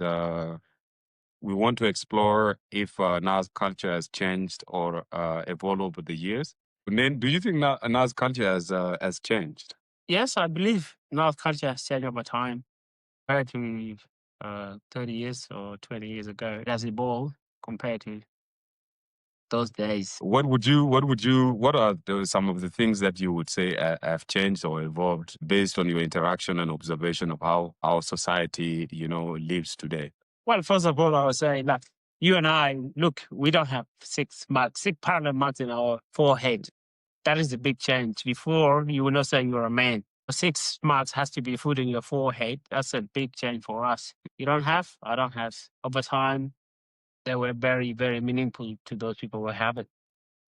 we want to explore if Naath culture has changed or evolved over the years. Then, do you think Naath culture has changed? Yes, I believe North culture has changed over time. Compared to 30 years or 20 years ago, it has evolved compared to those days. What are some of the things that you would say have changed or evolved based on your interaction and observation of how our society, lives today? Well, first of all, I would say that you and I, look, we don't have 6 marks, 6 parallel marks in our forehead. That is a big change. Before, you would not say you're a man. 6 marks has to be put in your forehead. That's a big change for us. You don't have, I don't have. Over time, they were very, very meaningful to those people who have it.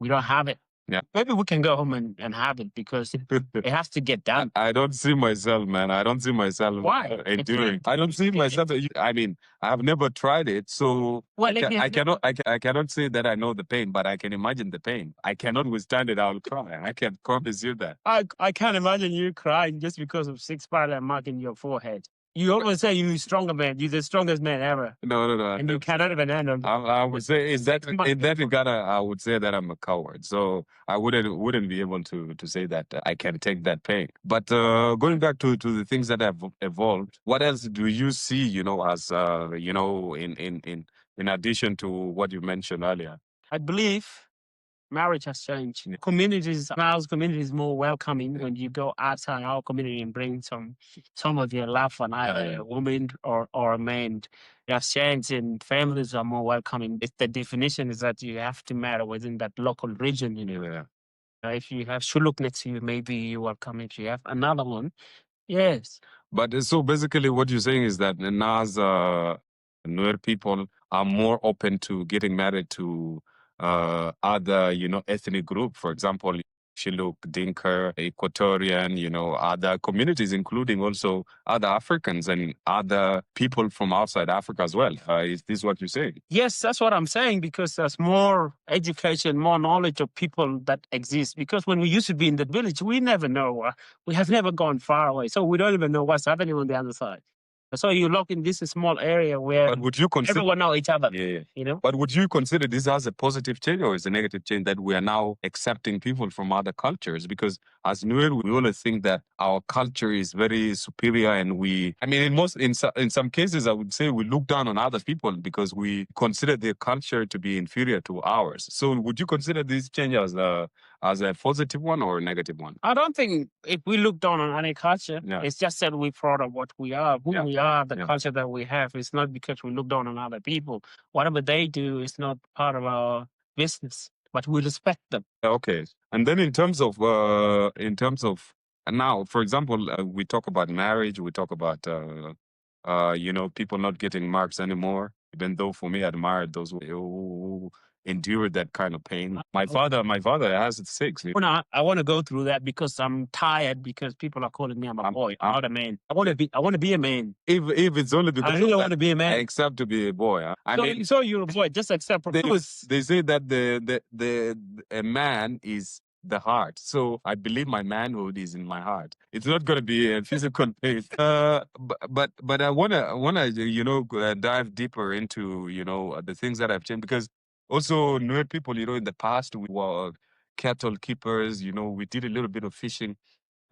We don't have it. Yeah. Maybe we can go home and have it because it has to get done. I don't see myself, man. I don't see myself Why? enduring. I don't see myself. I mean, I have never tried it, so Well, I cannot say that I know the pain, but I can imagine the pain. I cannot withstand it. I'll cry. I can promise you that. I can't imagine you crying just because of 6 parallel mark in your forehead. You always say you're a stronger man. You're the strongest man ever. No. And you cannot even handle. I would say in that regard, I would say that I'm a coward. So I wouldn't be able to say that I can take that pain. But going back to the things that have evolved, what else do you see? As in addition to what you mentioned earlier. I believe marriage has changed. Our community is more welcoming when you go outside our community and bring some of your love for either a woman or a man. It has changed and families are more welcoming. The definition is that you have to marry within that local region. If you have Shuluk next to you, maybe you welcome. If you have another one, yes. But so basically, what you're saying is that Nas Nuer people are more open to getting married to other, ethnic group. For example, Shiluk, Dinka, Equatorian, other communities, including also other Africans and other people from outside Africa as well. Is this what you're saying? Yes, that's what I'm saying, because there's more education, more knowledge of people that exist. Because when we used to be in the village, we never know. We have never gone far away. So we don't even know what's happening on the other side. So you look in this small area where everyone know each other. Yeah. But would you consider this as a positive change or as a negative change that we are now accepting people from other cultures? Because as Nuer, we always think that our culture is very superior, and in some cases, I would say we look down on other people because we consider their culture to be inferior to ours. So would you consider this change as a positive one or a negative one? I don't think if we look down on any culture, it's just that we're proud of what we are, who we are, the culture that we have. It's not because we look down on other people. Whatever they do is not part of our business, but we respect them. Okay. And then in terms of now, for example, we talk about marriage, we talk about people not getting marks anymore. Even though for me, I admire those who endure that kind of pain. My father has 6. I want to go through that because I'm tired, because people are calling me I'm a boy, I'm not a man. I want to be a man. If it's only because I really want to be a man. I accept to be a boy. Huh? So you're a boy, just accept. They say that a man is the heart. So I believe my manhood is in my heart. It's not going to be a physical pain. But I wanna dive deeper into the things that have changed, because also Nuer people, in the past we were cattle keepers. We did a little bit of fishing,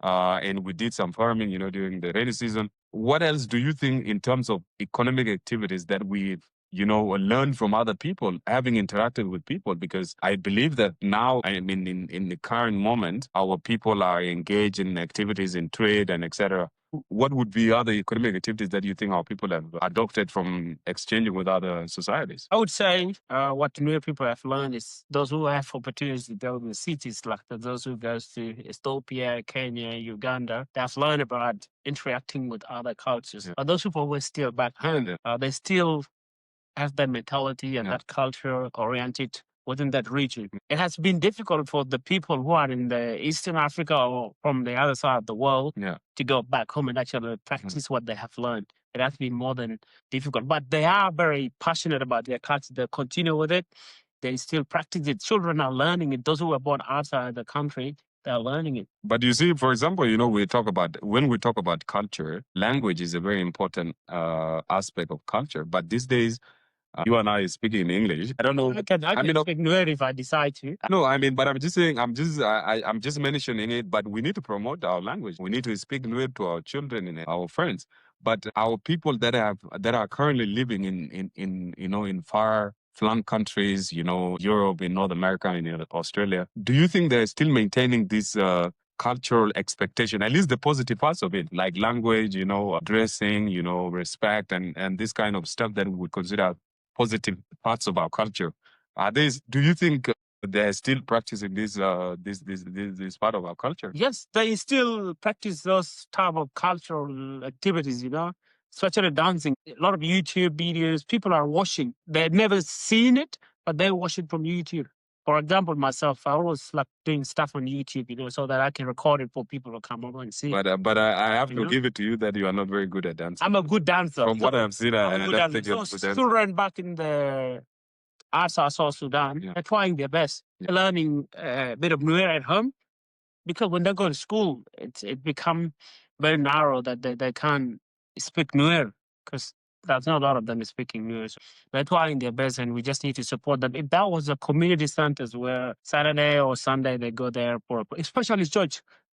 and we did some farming. During the rainy season. What else do you think in terms of economic activities that we've learn from other people, having interacted with people? Because I believe that now, in the current moment, our people are engaged in activities in trade and etc. What would be other economic activities that you think our people have adopted from exchanging with other societies? I would say what Nuer people have learned is those who have opportunities to go in the cities, like those who goes to Ethiopia, Kenya, Uganda, they have learned about interacting with other cultures. But those people were still back home. They still have that mentality and that culture oriented within that region. It has been difficult for the people who are in the Eastern Africa or from the other side of the world to go back home and actually practice what they have learned. It has been more than difficult, but they are very passionate about their culture. They continue with it. They still practice it. Children are learning it. Those who were born outside the country, they're learning it. But you see, for example, when we talk about culture, language is a very important aspect of culture. But these days, you and I speaking in English. I don't know. I mean, speak Nuer if I decide to. No, I mean, but I'm just saying, I'm just mentioning it. But we need to promote our language. We need to speak Nuer to our children and our friends. But our people that are currently living in far flung countries, Europe, in North America, and in Australia, do you think they're still maintaining this cultural expectation, at least the positive parts of it, like language, dressing, respect, and this kind of stuff that we would consider positive parts of our culture? Do you think they're still practicing this part of our culture? Yes, they still practice those type of cultural activities, especially dancing. A lot of YouTube videos, people are watching. They've never seen it, but they watch it from YouTube. For example, myself, I always like doing stuff on YouTube, so that I can record it for people to come over and see. But I have to give it to you that you are not very good at dancing. I'm a good dancer. From what I've seen, I'm a I good don't dancer. think you're a So good dancer. children back in the Asa, South Sudan, they're trying their best, learning a bit of Nuer at home, because when they go to school, it become very narrow that they can't speak Nuer, because there's not a lot of them speaking Nuer. So they're trying their best, and we just need to support them. If that was a community centers where Saturday or Sunday they go there especially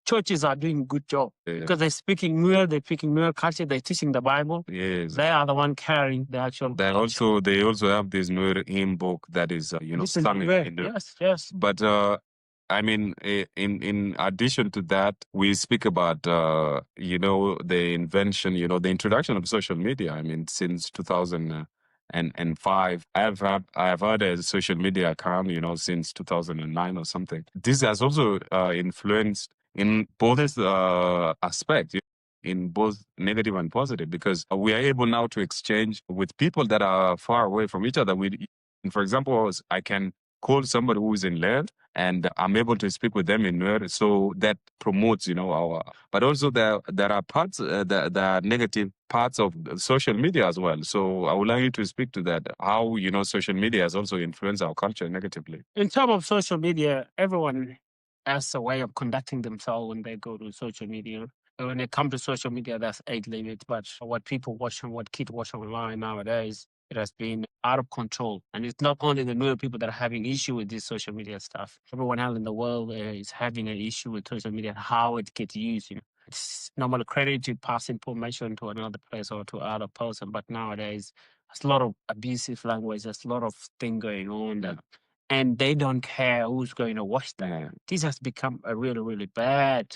churches are doing a good job, because they're speaking Nuer, they're speaking Nuer culture, they're teaching the Bible. Yes. They are the one carrying the actual culture. They also have this Nuer hymn book that is sung in Nuer. Yes. But I mean, in addition to that, we speak about the invention, the introduction of social media. I mean, since 2005, I have had a social media account, since 2009 or something. This has also influenced in both aspects, in both negative and positive, because we are able now to exchange with people that are far away from each other. For example, I can call somebody who is in land, and I'm able to speak with them in Nuer, so that promotes, our. But also there are parts, there are negative parts of social media as well. So I would like you to speak to that. How social media has also influenced our culture negatively. In terms of social media, everyone has a way of conducting themselves when they go to social media. When it comes to social media, there's age limit, but what people watch and what kids watch online nowadays, it has been out of control. And it's not only the new people that are having issue with this social media stuff. Everyone else in the world is having an issue with social media, how it gets used. It's normally credited to pass information to another place or to other person, but nowadays there's a lot of abusive language. There's a lot of thing going on and they don't care who's going to watch that. Yeah. This has become a really, really bad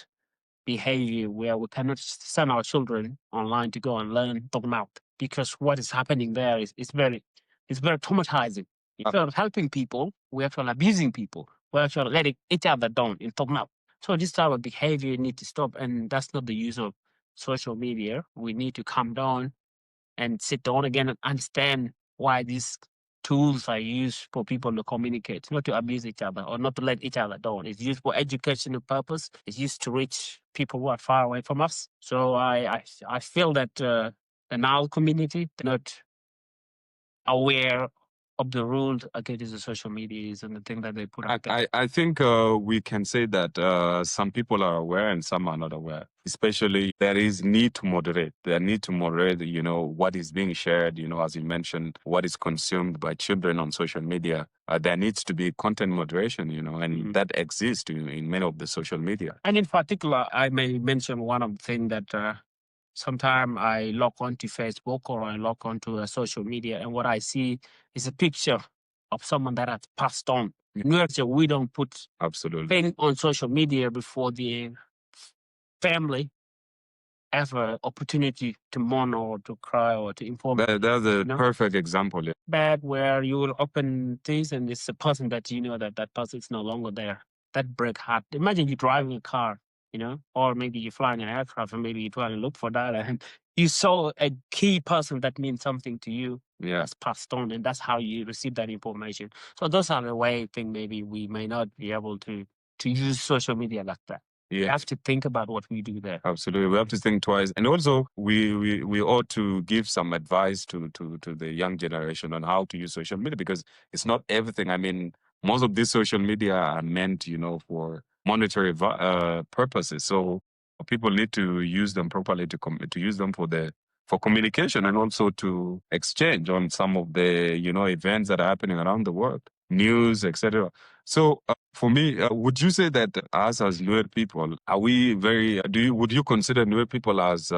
behavior where we cannot send our children online to go and learn Tognaut, because what is happening there is very traumatizing. Instead of helping people, we're actually abusing people. We're actually letting each other down in Tognaut. So this type of behavior needs to stop, and that's not the use of social media. We need to calm down and sit down again and understand why these tools are used for people to communicate, not to abuse each other or not to let each other down. It's used for educational purpose. It's used to reach people who are far away from us. So I feel that the Nile community, they're not aware of the rules against the social medias and the thing that they put out there. I think we can say that some people are aware and some are not aware. Especially, there is need to moderate. There need to moderate, what is being shared, as you mentioned, what is consumed by children on social media. There needs to be content moderation, and that exists in many of the social media. And in particular, I may mention one of the things that sometimes I log onto Facebook or I log onto a social media, and what I see is a picture of someone that has passed on. We don't put things on social media before the family have an opportunity to mourn or to cry or to inform. That's a perfect example. Bad where you will open things and it's a person that that person is no longer there. That break heart. Imagine you driving a car, or maybe you're flying an aircraft and maybe you're trying to look for that and you saw a key person that means something to you. That's passed on, and that's how you receive that information. So those are the way I think maybe we may not be able to use social media like that. We have to think about what we do there. Absolutely. We have to think twice. And also, we ought to give some advice to the young generation on how to use social media, because it's not everything. I mean, most of these social media are meant, for monetary purposes. So people need to use them properly to use them for communication and also to exchange on some of the events that are happening around the world, news, etc. So for me, would you say that us as Nuer people, are we very? Would you consider Nuer people as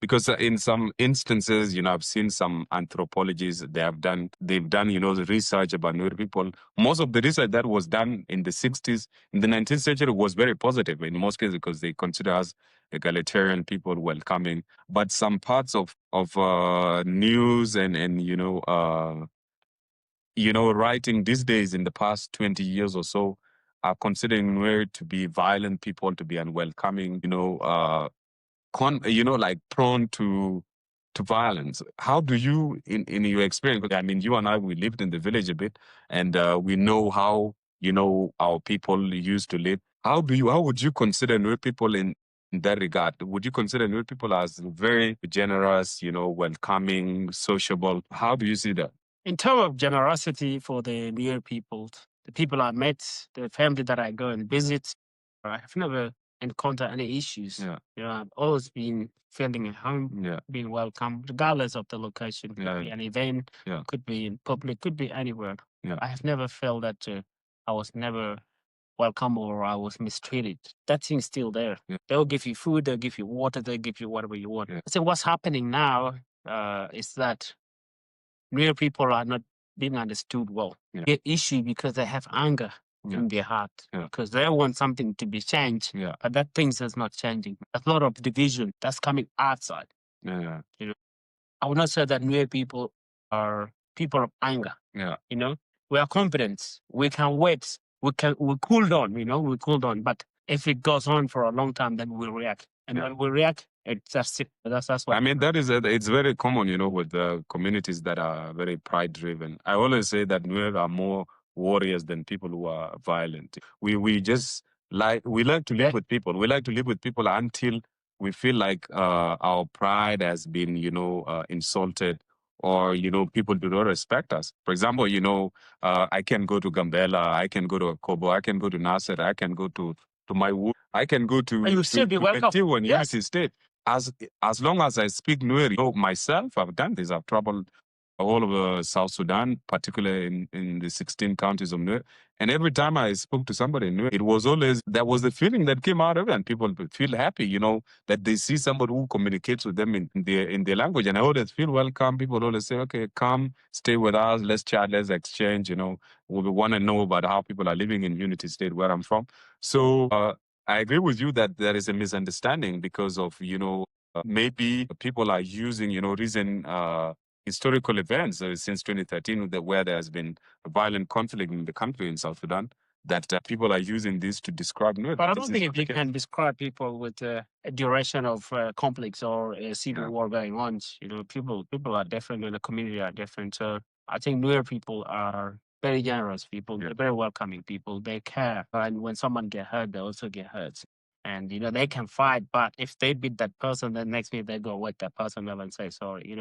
because in some instances, I've seen some anthropologists, they've done, the research about Nuer people. Most of the research that was done in the 60s, in the 19th century was very positive in most cases because they consider us egalitarian people, welcoming. But some parts of news and writing these days in the past 20 years or so are considering Nuer to be violent people, to be unwelcoming, like prone to violence. How do you, in your experience? 'Cause I mean, you and I, we lived in the village a bit, and we know how our people used to live. How would you consider Nuer people in that regard? Would you consider Nuer people as very generous, welcoming, sociable? How do you see that? In terms of generosity for the near people, the people I met, the family that I go and visit, I have never encountered any issues. Yeah. I've always been feeling at home, Yeah. being welcome, regardless of the location. Could Yeah. be an event, Yeah. could be in public, could be anywhere. Yeah. I have never felt that I was never welcome or I was mistreated. That thing's still there. Yeah. They'll give you food, they'll give you water, they'll give you whatever you want. Yeah. So what's happening now is that real people are not being understood well. Yeah. Get issue because they have anger Yeah. in their heart Yeah. because they want something to be changed, Yeah. but that thing is not changing. There's a lot of division that's coming outside. Yeah. I would not say that Nuer people are people of anger. Yeah. We are confident. We can wait. We cool down. We cool down. But if it goes on for a long time, then we'll react. And Yeah. when we react, that's it. That's what I mean, that is it's very common, with the communities that are very pride driven. I always say that Nuer are more warriors than people who are violent. We just we like to live with people. We like to live with people until we feel like our pride has been, insulted, or people do not respect us. For example, I can go to Gambela, I can go to Akobo, I can go to Nasser, I can go to my wood, I can go to And you still be welcome. Bentiu and Yes. Unity State. As long as I speak Nuer, myself, I've done this. I've traveled all over South Sudan, particularly in the 16 counties of Nuer. And every time I spoke to somebody in Nuer, it was always, there was the feeling that came out of it, and people feel happy, that they see somebody who communicates with them in their language. And I always feel welcome. People always say, okay, come, stay with us, let's chat, let's exchange, we want to know about how people are living in Unity State, where I'm from. So I agree with you that there is a misunderstanding because of, maybe people are using, recent historical events since 2013, where there has been a violent conflict in the country in South Sudan, that people are using this to describe Nuer. But I don't think if you can describe people with a duration of conflicts or a civil war going on, people are different and the community are different. So I think Nuer people are very generous people. Yeah. They're very welcoming people. They care. And when someone get hurt, they also get hurt. And, they can fight, but if they beat that person, then next minute they go wake that person up and say sorry,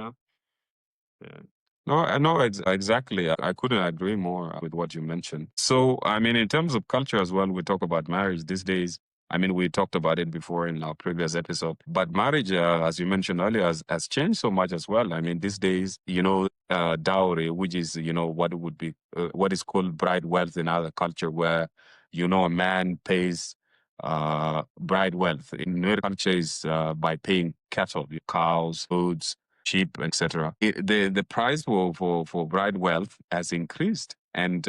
No, I know exactly. I couldn't agree more with what you mentioned. So, I mean, in terms of culture as well, we talk about marriage these days. I mean, we talked about it before in our previous episode, but marriage, as you mentioned earlier, has changed so much as well. I mean, these days, dowry, which is, what would be, what is called bride wealth in other culture, where, a man pays bride wealth. In Nuer culture is by paying cattle, cows, foods, sheep, etc. The price for bride wealth has increased, and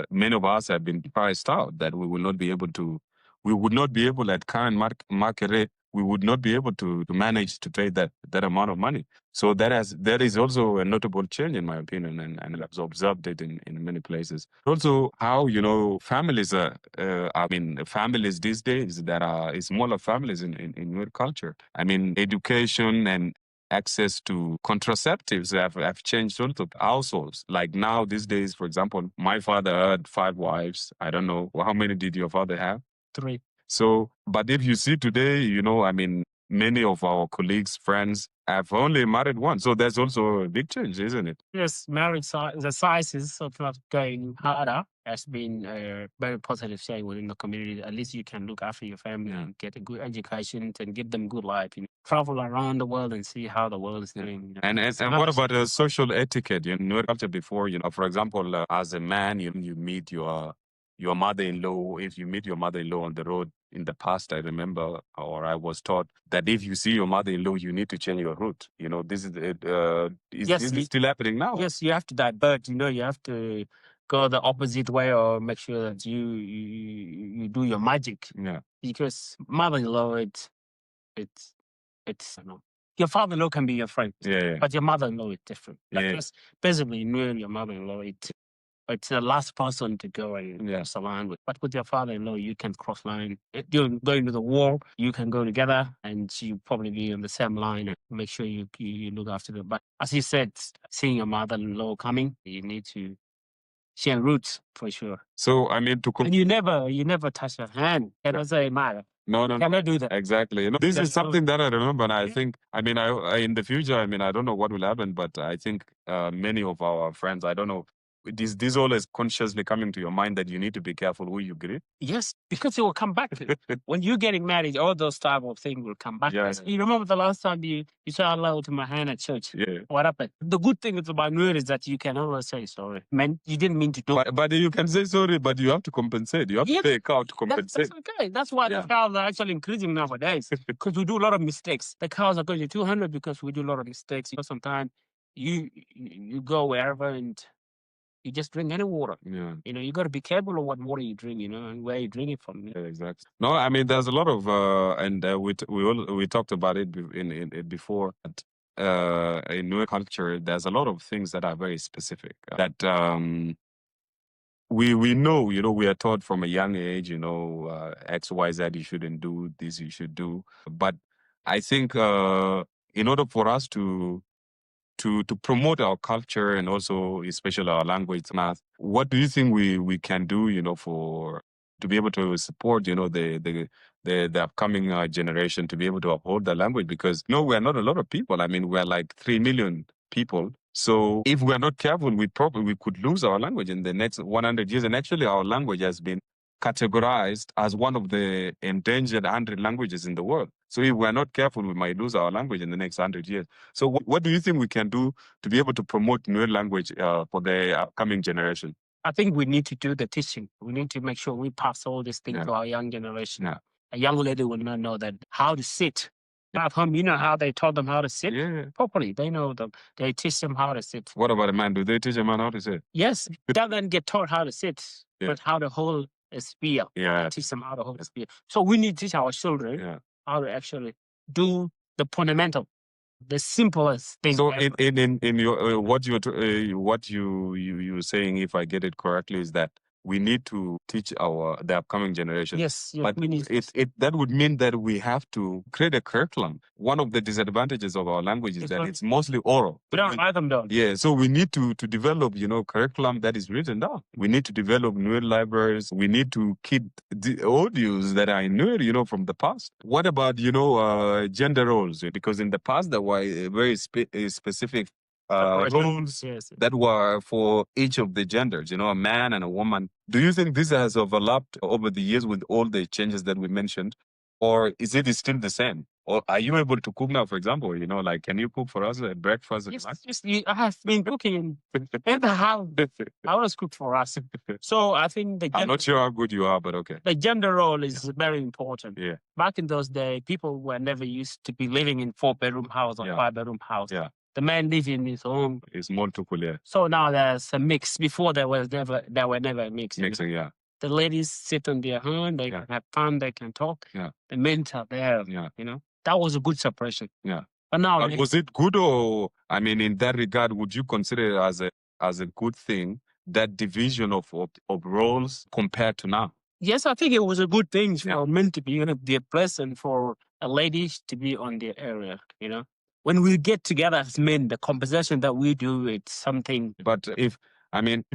many of us have been priced out that we will not be able to. We would not be able at current market rate. We would not be able to manage to pay that amount of money. So that is also a notable change in my opinion, and I've observed it in many places. Also, how families are. I mean, families these days that are smaller families in your culture. I mean, education and access to contraceptives have changed also households. Like now, these days, for example, my father had 5 wives. I don't know. Well, how many did your father have? 3. So, but if you see today, I mean, many of our colleagues, friends have only married one. So there's also a big change, isn't it? Yes, marriage the sizes of not going harder has been a very positive change within the community. At least you can look after your family and get a good education and give them good life. Travel around the world and see how the world is doing. And what about social etiquette? Culture before, for example, as a man, you meet your mother-in-law. If you meet your mother-in-law on the road in the past, I remember, or I was taught that if you see your mother-in-law, you need to change your route. This is it. Is it still happening now? Yes, you have to divert. You have to go the opposite way or make sure that you do your magic. Yeah. Because mother-in-law, it's your father-in-law can be your friend. Yeah. But your mother-in-law is different. Yeah. Because basically, your mother-in-law, it's the last person to go and cross the line with. But with your father-in-law, you can cross line. You're going to the war, you can go together, and you probably be on the same line and make sure you look after them. But as you said, seeing your mother-in-law coming, you need to share roots for sure. So I mean, and you never touch her hand. Cannot say mother. No, Cannot do that. exactly. This is something that I remember, and I think, I mean, I in the future, I mean, I don't know what will happen, but I think many of our friends, I don't know, this all is consciously coming to your mind that you need to be careful who you greet. Yes, because it will come back to you. When you're getting married, all those type of things will come back. Yeah. You remember the last time you said hello to my hand at church? Yeah. What happened? The good thing about New Year is that you can always say sorry. Man, you didn't mean to do. But you can say sorry, but you have to compensate. You have to pay a cow to compensate. That's okay. That's why the cows are actually increasing nowadays because we do a lot of mistakes. The cows are going to 200 because we do a lot of mistakes. Sometimes you go wherever and you just drink any water. Yeah. You got to be careful of what water you drink, and where you drink it from. Yeah, exactly. No, I mean, there's a lot of, and we talked about it in before. In Nuer culture, there's a lot of things that are very specific that we know. We are taught from a young age. X, Y, Z. You shouldn't do this. You should do. But I think in order for us to promote our culture and also especially our language, Naath, what do you think we can do, for to be able to support, the upcoming generation to be able to uphold the language? Because we are not a lot of people. I mean, we're like 3 million people. So if we're not careful, we could lose our language in the next 100 years. And actually, our language has been categorized as one of the endangered 100 languages in the world. So if we're not careful, we might lose our language in the next 100 years. So what do you think we can do to be able to promote Nuer language for the upcoming generation? I think we need to do the teaching. We need to make sure we pass all these things to our young generation. Yeah. A young lady will not know that how to sit. At home, how they taught them how to sit properly. They know them. They teach them how to sit. What about a man? Do they teach a man how to sit? Yes, doesn't get taught how to sit, but how to hold a spear. Yeah. Teach them how to hold a spear. So we need to teach our children how to actually do the fundamental, the simplest thing. So in your what you're saying, if I get it correctly, is that we need to teach the upcoming generation. Yes, but we need. That would mean that we have to create a curriculum. One of the disadvantages of our language is that it's mostly oral. We don't write them down. Yeah, so we need to develop, curriculum that is written down. We need to develop Nuer libraries. We need to keep the audios that are in Nuer, from the past. What about, gender roles? Because in the past there were very specific roles that were for each of the genders, a man and a woman. Do you think this has overlapped over the years with all the changes that we mentioned? Or is it still the same? Or are you able to cook now, for example? Like, can you cook for us at breakfast? Yes, I have been cooking in the house. I always cook for us. So I think I'm not sure how good you are, but okay. The gender role is very important. Yeah. Back in those days, people were never used to be living in 4-bedroom house or 5-bedroom house. Yeah. The man lived in his own. It's more tukulia. So now there's a mix. Before there were never a mix. Mixing, yeah. The ladies sit on their own, they can have fun, they can talk. Yeah. The men are there. Yeah. That was a good separation. Yeah. But now, was it good, or I mean, in that regard, would you consider it as a good thing, that division of roles compared to now? Yes, I think it was a good thing for men to be in their place and for ladies to be on their area. When we get together as men, the conversation that we do, it's something. But if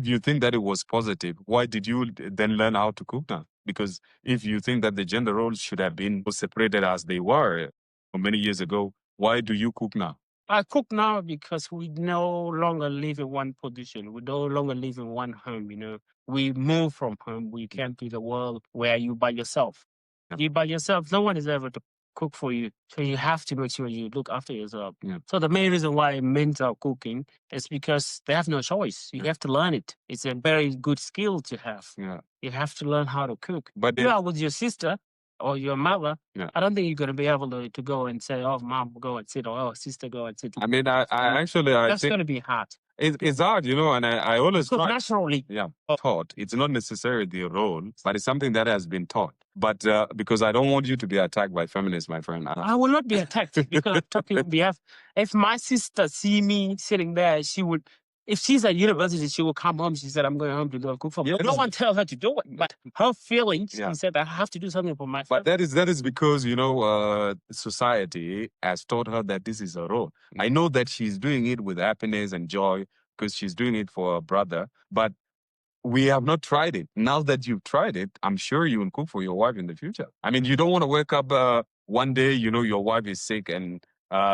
you think that it was positive, why did you then learn how to cook now? Because if you think that the gender roles should have been separated as they were, many years ago. Why do you cook now? I cook now because we no longer live in one position. We no longer live in one home, you know. We move from home. We came to the world where you by yourself. Yeah. You by yourself, no one is ever to cook for you. So you have to make sure you look after yourself. Yeah. So the main reason why men are cooking is because they have no choice. You Yeah. have to learn it. It's a very good skill to have. Yeah. You have to learn how to cook. But You are with your sister or your mother, Yeah. I don't think you're going to be able to go and say, "Oh, mom, go and sit," or "Oh, sister, go and sit." I mean, I actually, I That's think going to be hard. it's hard, you know, and I always Because try. naturally, Yeah, taught. It's not necessarily the role, but it's something that has been taught. But because I don't want you to be attacked by feminists, my friend. I will not be attacked because I'm talking on behalf. If my sister see me sitting there, she would. If she's at university, she will come home. She said, "I'm going home to go cook for me." Yes. No one tell her to do it, but her feelings. Yeah. She said, "I have to do something for my." But that is because, you know, society has taught her that this is her role. I know that she's doing it with happiness and joy because she's doing it for her brother, but we have not tried it. Now that you've tried it, I'm sure you will cook for your wife in the future. I mean, you don't want to wake up one day, you know, your wife is sick and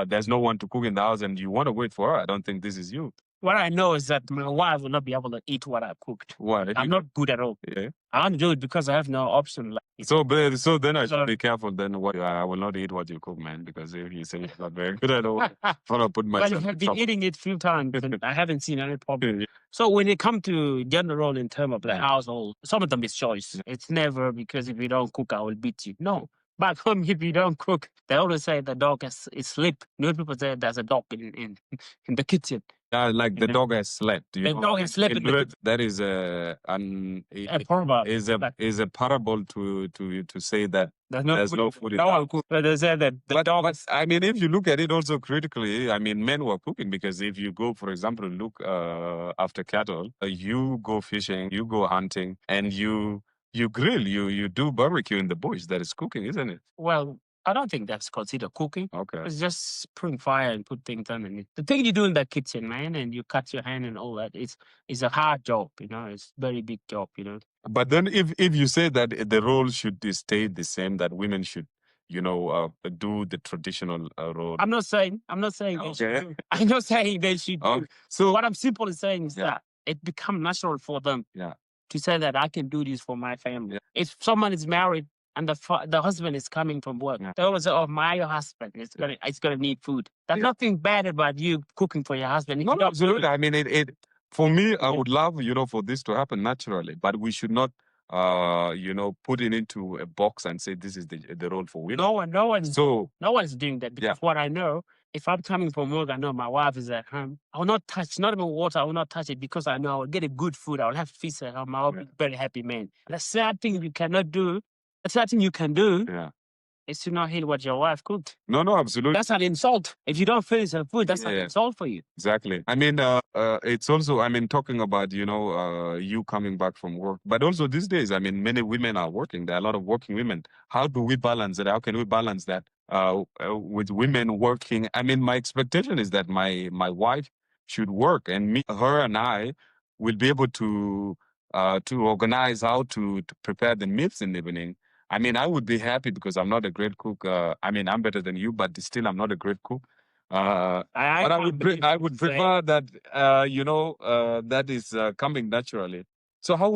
there's no one to cook in the house and you want to wait for her. I don't think this is you. What I know is that my wife will not be able to eat what I cooked. Why? I'm not good at all. Yeah. I want to do it because I have no option. So then I should be careful. Then what? I will not eat what you cook, man, because if you say it's not very good at all, I want to put Well, myself. I have been eating it a few times, and I haven't seen any problem. Yeah. So when it comes to gender role in terms of the Yeah. household, some of them is choice. Yeah. It's never because if you don't cook, I will beat you. No. Back home, if you don't cook, they always say the dog is sleep. New people say there's a dog in the kitchen. Like the dog has slept. The dog has slept in the kitchen. That is A proverb. is a parable to say that there's no food in the No one house. cook. But they say that the dog. But I mean, if you look at it also critically, I mean, men were cooking because if you go, for example, look after cattle, you go fishing, you go hunting, and you grill, you do barbecue in the bush. That is cooking, isn't it? Well, I don't think that's considered cooking. Okay. It's just putting fire and put things underneath. The thing you do in that kitchen, man, and you cut your hand and all that, it's a hard job, you know. It's very big job, you know. But then if you say that the role should stay the same, that women should, you know, do the traditional role. I'm not saying they should Okay. do. I'm not saying they should do. So What I'm simply saying is Yeah. that it becomes natural for them Yeah. to say that I can do this for my family. Yeah. If someone is married and the husband is coming from work, Yeah. they always say, "Oh, my husband is gonna need food." There's Yeah. nothing bad about you cooking for your husband. If No, you don't do absolutely. it- I mean, it for me, I Yeah. would love, you know, for this to happen naturally, but we should not, you know, put it into a box and say this is the role for women. No one's So doing that because what I know, if I'm coming from work, I know my wife is at home. I will not touch, not even water. I will not touch it because I know I will get a good food. I will have feast at home. I will be a very happy man. The sad thing you cannot do, the sad thing you can do yeah. is to not eat what your wife cooked. No, absolutely. That's an insult. If you don't finish her food, that's an Yeah. insult for you. Exactly. I mean, it's also, I mean, talking about, you know, you coming back from work, but also these days, I mean, many women are working. There are a lot of working women. How do we balance it? How can we balance that with women working? I mean, my expectation is that my wife should work and her and I will be able to organize how to prepare the meals in the evening. I mean, I would be happy because I'm not a great cook. I mean, I'm better than you, but still, I'm not a great cook. But I would prefer that, you know, that is coming naturally. So how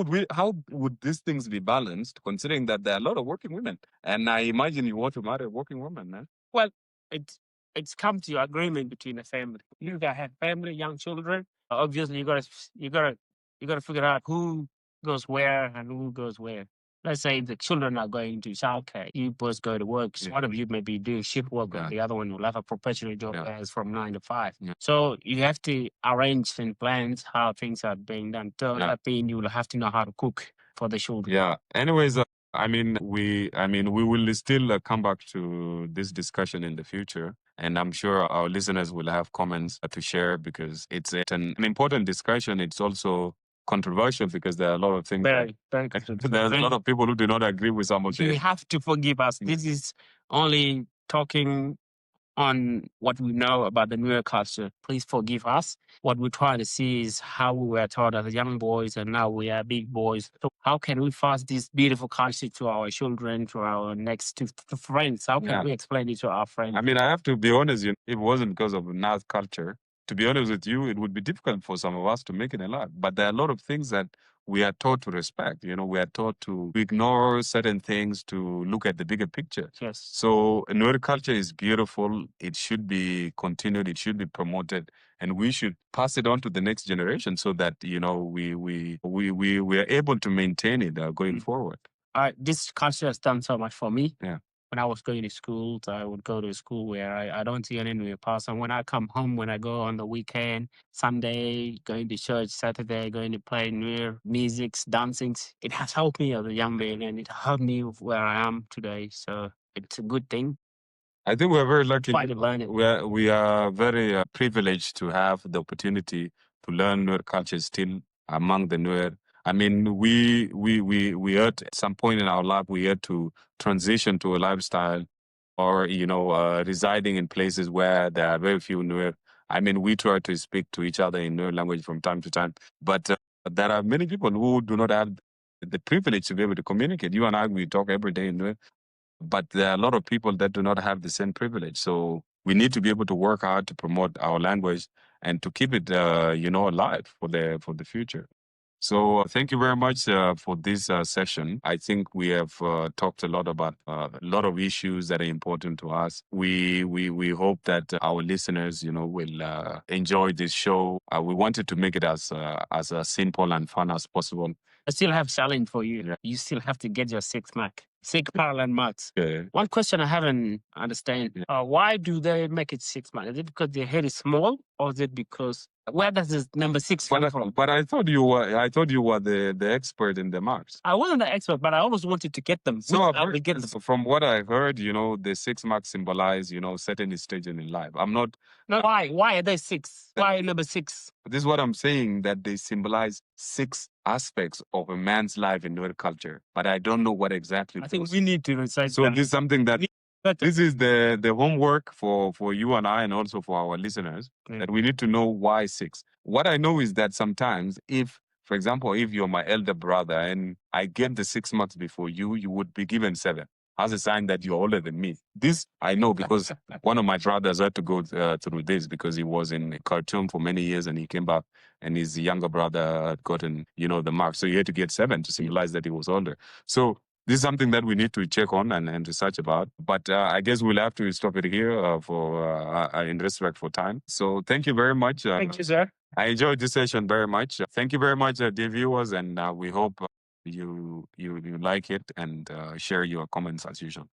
would these things be balanced, considering that there are a lot of working women? And I imagine you want to marry a working woman, man. Well, it's come to agreement between the family. You gotta have family, young children. Obviously, you gotta figure out who goes where and who goes where. Let's say the children are going to childcare. You both go to work. So Yeah. one of you may be doing shift work, Yeah. and the other one will have a professional job Yeah. as from 9 to 5. Yeah. So you have to arrange and plans how things are being done. So Yeah. that means you will have to know how to cook for the children. Yeah. Anyways, I mean, we will still come back to this discussion in the future, and I'm sure our listeners will have comments to share because it's an important discussion. It's also controversial because there are a lot of things. Very There's a lot of people who do not agree with some of You it. have to forgive us. This is only talking on what we know about the Nuer culture. Please forgive us. What we're trying to see is how we were taught as young boys and now we are big boys. So how can we pass this beautiful culture to our children, to our next to friends? How can we explain it to our friends? I mean, I have to be honest, if it wasn't because of Naath culture, to be honest with you, it would be difficult for some of us to make it a lot. But there are a lot of things that we are taught to respect. We are taught to ignore certain things, to look at the bigger picture. Yes. So Nuer culture is beautiful. It should be continued. It should be promoted, and we should pass it on to the next generation so that we are able to maintain it going forward. This culture has done so much for me. Yeah. When I was going to school, I would go to a school where I don't see any New person. When I come home, when I go on the weekend, Sunday, going to church, Saturday, going to play New music, dancing, it has helped me as a young man and it helped me where I am today. So it's a good thing. I think we're very lucky. Quite to learn it. We are very privileged to have the opportunity to learn Nuer culture still among the Nuer. I mean, we had at some point in our life, we had to transition to a lifestyle or, residing in places where there are very few Nuer. I mean, we try to speak to each other in Nuer language from time to time, but there are many people who do not have the privilege to be able to communicate. You and I, we talk every day in Nuer, but there are a lot of people that do not have the same privilege. So we need to be able to work hard to promote our language and to keep it, alive for the future. So thank you very much for this session. I think we have talked a lot about a lot of issues that are important to us. We hope that our listeners, will enjoy this show. We wanted to make it as simple and fun as possible. I still have challenge for you. Yeah. You still have to get your 6 mark. 6 parallel marks. Okay. One question I haven't understand. Why do they make it 6 marks? Is it because their head is small or is it because where does this number 6 come from? But I thought you were the expert in the marks. I wasn't the expert, but I always wanted to get them. So I will get them. from what I've heard, the 6 marks symbolize, certain stages in life. I'm not. No, why? Why are they 6? Why number 6? This is what I'm saying, that they symbolize 6 aspects of a man's life in Nuer culture, but I don't know what exactly. I think we need to recite So that. this is something that this is the homework for you and I, and also for our listeners, that we need to know why 6. What I know is that sometimes, if, for example, if you're my elder brother and I get the 6 months before you would be given 7 as a sign that you're older than me. This I know because one of my brothers had to go through this because he was in Khartoum for many years and he came back and his younger brother had gotten, the mark. So he had to get 7 to symbolize that he was older. So this is something that we need to check on and research about. But I guess we'll have to stop it here for in respect for time. So thank you very much. Thank you, sir. I enjoyed this session very much. Thank you very much, dear viewers, and we hope you like it and share your comments as usual.